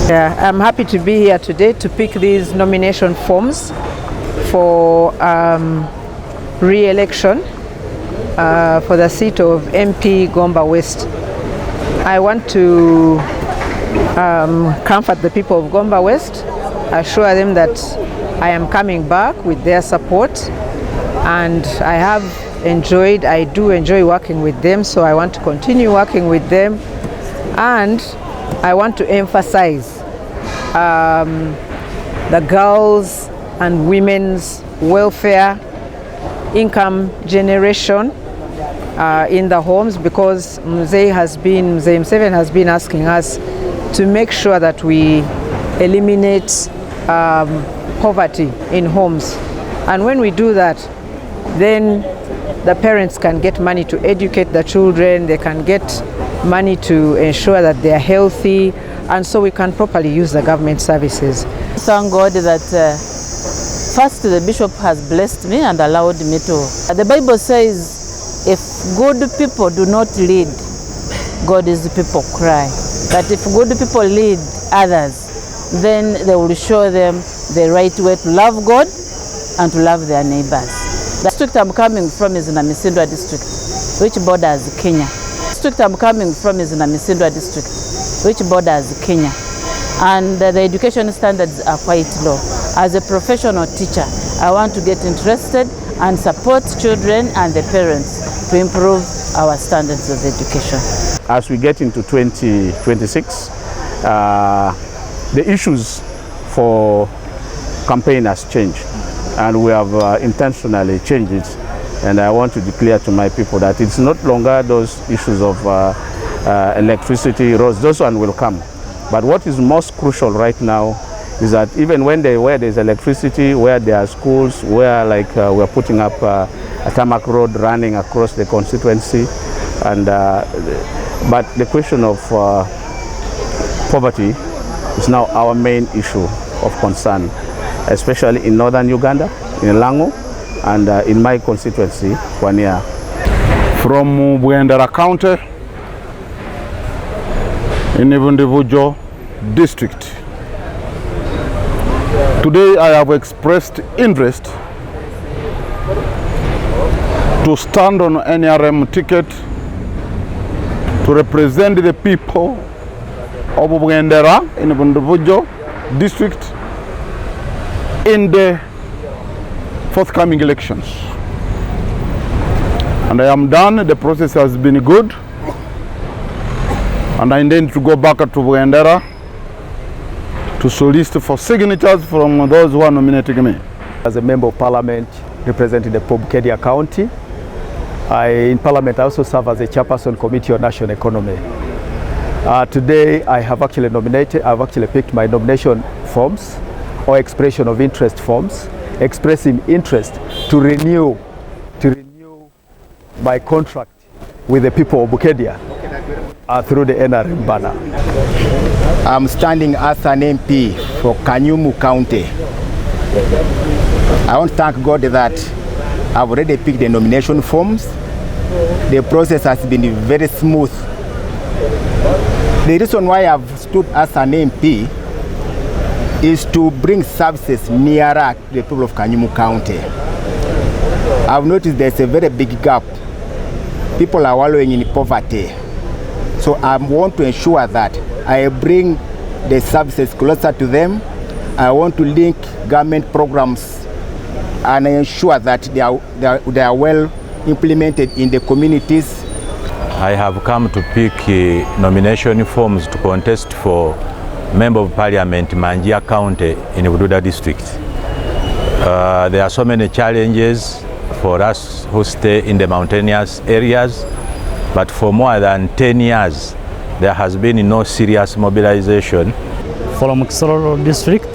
Yeah, I'm happy to be here today to pick these nomination forms for re-election for the seat of MP Gomba West. I want to comfort the people of Gomba West, assure them that I am coming back with their support, and I do enjoy working with them, so I want to continue working with them, and I want to emphasize the girls and women's welfare, income generation in the homes, because Mzee Museveni has been asking us to make sure that we eliminate poverty in homes. And when we do that, then the parents can get money to educate the children, they can get money to ensure that they are healthy, and so we can properly use the government services. Thank God that first the bishop has blessed me and allowed me to. The Bible says, if good people do not lead, God is the people cry. That if good people lead others, then they will show them the right way to love God and to love their neighbors. The district I'm coming from is in Namisindwa district, which borders Kenya. The district I'm coming from is in Namisindwa district, which borders Kenya. And the education standards are quite low. As a professional teacher, I want to get interested and support children and the parents to improve our standards of education. As we get into 2026, the issues for campaign has changed, and we have intentionally changed it. And I want to declare to my people that it's not longer those issues of electricity, roads, those one will come. But what is most crucial right now is that even where there's electricity, where there are schools, where we're putting up a tarmac road running across the constituency, and but the question of poverty is now our main issue of concern, especially in northern Uganda, in Lango, and in my constituency, Wania. From Bwendara County, in Ibundibujo district. Today I have expressed interest to stand on NRM ticket to represent the people of Bwendara in Ibundibujo district in the forthcoming elections. And I am done. The process has been good, and I intend to go back to Bwendara to solicit for signatures from those who are nominating me. As a member of parliament representing the Bukedia County, in parliament I also serve as a chairperson committee on national economy. Today I've actually picked my nomination forms or expression of interest forms, expressing interest to renew my contract with the people of Bukedia through the NRM banner. I'm standing as an MP for Kanyumu County. I want to thank God that I've already picked the nomination forms. The process has been very smooth. The reason why I've stood as an MP is to bring services nearer to the people of Kanyumu County. I've noticed there's a very big gap. People are wallowing in poverty. So I want to ensure that I bring the services closer to them. I want to link government programs and ensure that they are well implemented in the communities. I have come to pick nomination forms to contest for Member of Parliament Manjia County in Bududa District. There are so many challenges for us who stay in the mountainous areas, but for more than 10 years there has been no serious mobilization. From Kisoro District,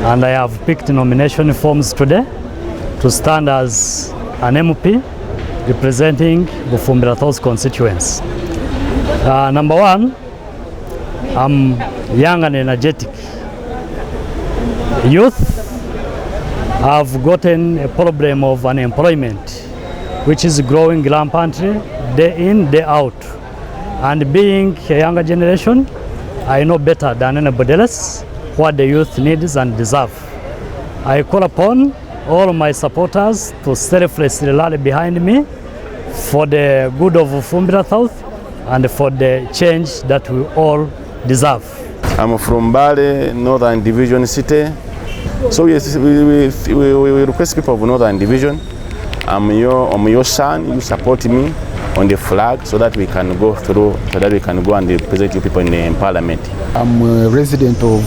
and I have picked nomination forms today to stand as an MP representing Bufumbira South constituents. Number one, I'm young and energetic. Youth have gotten a problem of unemployment, which is growing rampantly day in, day out. And being a younger generation, I know better than anybody else what the youth needs and deserve. I call upon all my supporters to selflessly rally behind me for the good of Bufumbira South and for the change that we all deserve. I'm from Bale, Northern Division City. So yes, we request people of Northern Division, I'm your son, you support me on the flag so that we can go through, so that we can go and represent you people in Parliament. I'm a resident of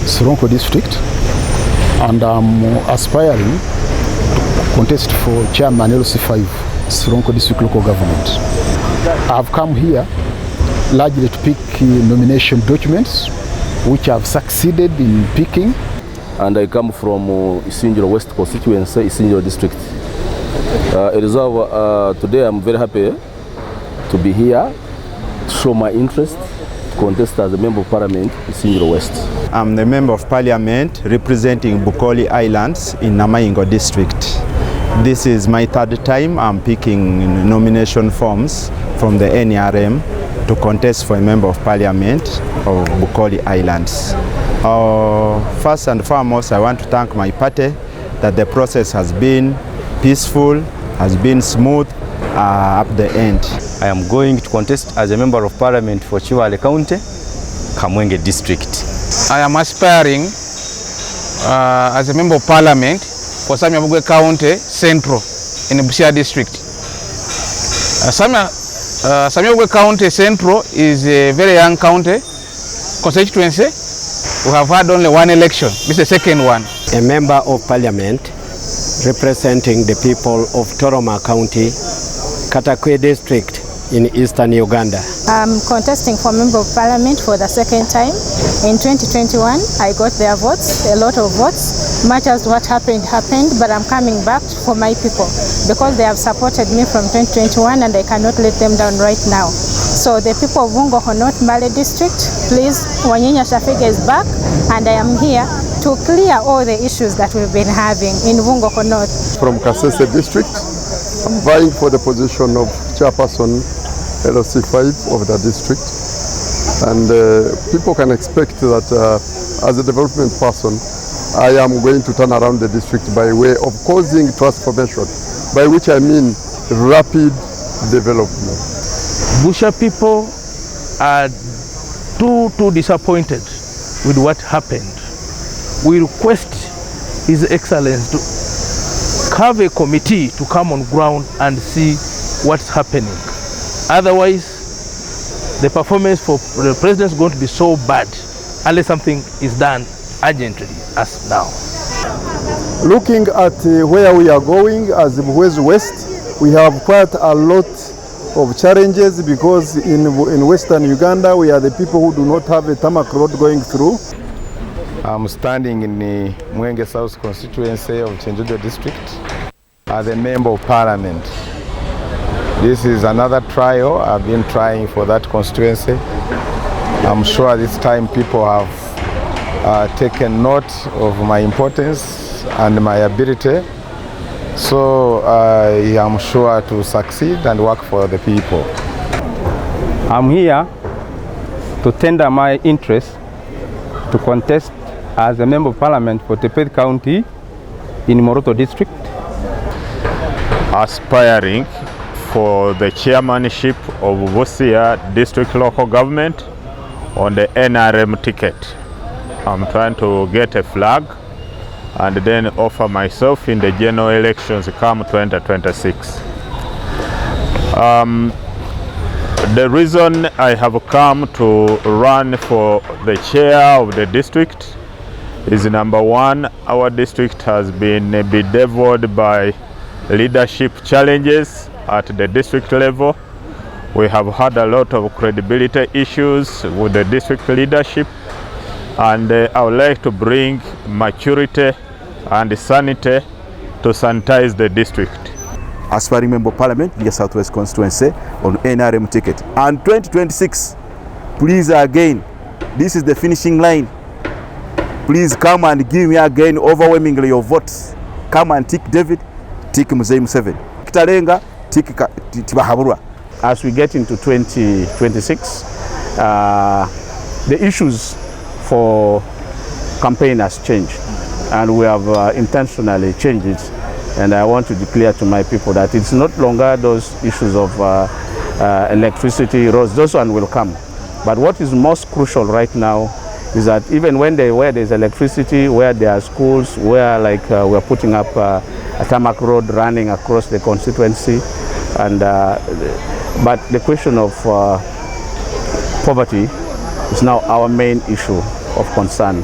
Soronko District and I'm aspiring to contest for Chairman LC5, Soronko District Local Government. I've come here largely to pick nomination documents, which I've succeeded in picking. And I come from Isinjiro West constituency, Isinjiro district. Today I'm very happy to be here to show my interest to contest as a Member of Parliament, Isinjiro West. I'm the Member of Parliament representing Bukoli Islands in Namayingo district. This is my third time I'm picking nomination forms from the NRM to contest for a Member of Parliament of Bukoli Islands. First and foremost, I want to thank my party that the process has been peaceful, has been smooth up the end. I am going to contest as a Member of Parliament for Chiwale County, Kamwenge District. I am aspiring as a Member of Parliament for Samia County Central in Busia District. Samia County Central is a very young county constituency. We have had only one election. This is the second one. A Member of Parliament representing the people of Toroma County, Katakwe District in eastern Uganda. I'm contesting for Member of Parliament for the second time. In 2021, I got their votes, a lot of votes. Much as what happened, but I'm coming back for my people because they have supported me from 2021 and I cannot let them down right now. So the people of Bungoko North Mbale District, please, Wanyinya Shafiga is back and I am here to clear all the issues that we've been having in Bungoko North. From Kasese District, I'm vying for the position of Chairperson LOC5 of the district. And people can expect that as a development person, I am going to turn around the district by way of causing transformation, by which I mean rapid development. Busha people are too disappointed with what happened. We request His Excellency to have a committee to come on ground and see what's happening. Otherwise, the performance for the president is going to be so bad unless something is done urgently as now. Looking at where we are going as Muhoozi West, we have quite a lot of challenges because in Western Uganda we are the people who do not have a tarmac road going through. I'm standing in the Mwenge South constituency of Chenjudo district as a Member of Parliament. This is another trial. I've been trying for that constituency. I'm sure this time people have taken note of my importance and my ability. So I am sure to succeed and work for the people. I'm here to tender my interest to contest as a Member of Parliament for Tepet County in Moroto District. Aspiring for the chairmanship of Busia District Local Government on the NRM ticket. I'm trying to get a flag and then offer myself in the general elections come 2026. The reason I have come to run for the chair of the district is number one, our district has been bedeviled by leadership challenges at the district level. We have had a lot of credibility issues with the district leadership, and I would like to bring maturity and sanity to sanitize the district. Aspiring Member of Parliament in the Southwest constituency on NRM ticket. And 2026, please again, this is the finishing line. Please come and give me again overwhelmingly your votes. Come and tick David, tick Muzeim 7. Kitalenga, tick Tibahaburwa. As we get into 2026, the issues for campaign has changed, and we have intentionally changed it. And I want to declare to my people that it's not longer those issues of electricity, roads, those one will come. But what is most crucial right now is that even where there's electricity, where there are schools, where like we're putting up a tarmac road running across the constituency, and but the question of poverty is now our main issue of concern.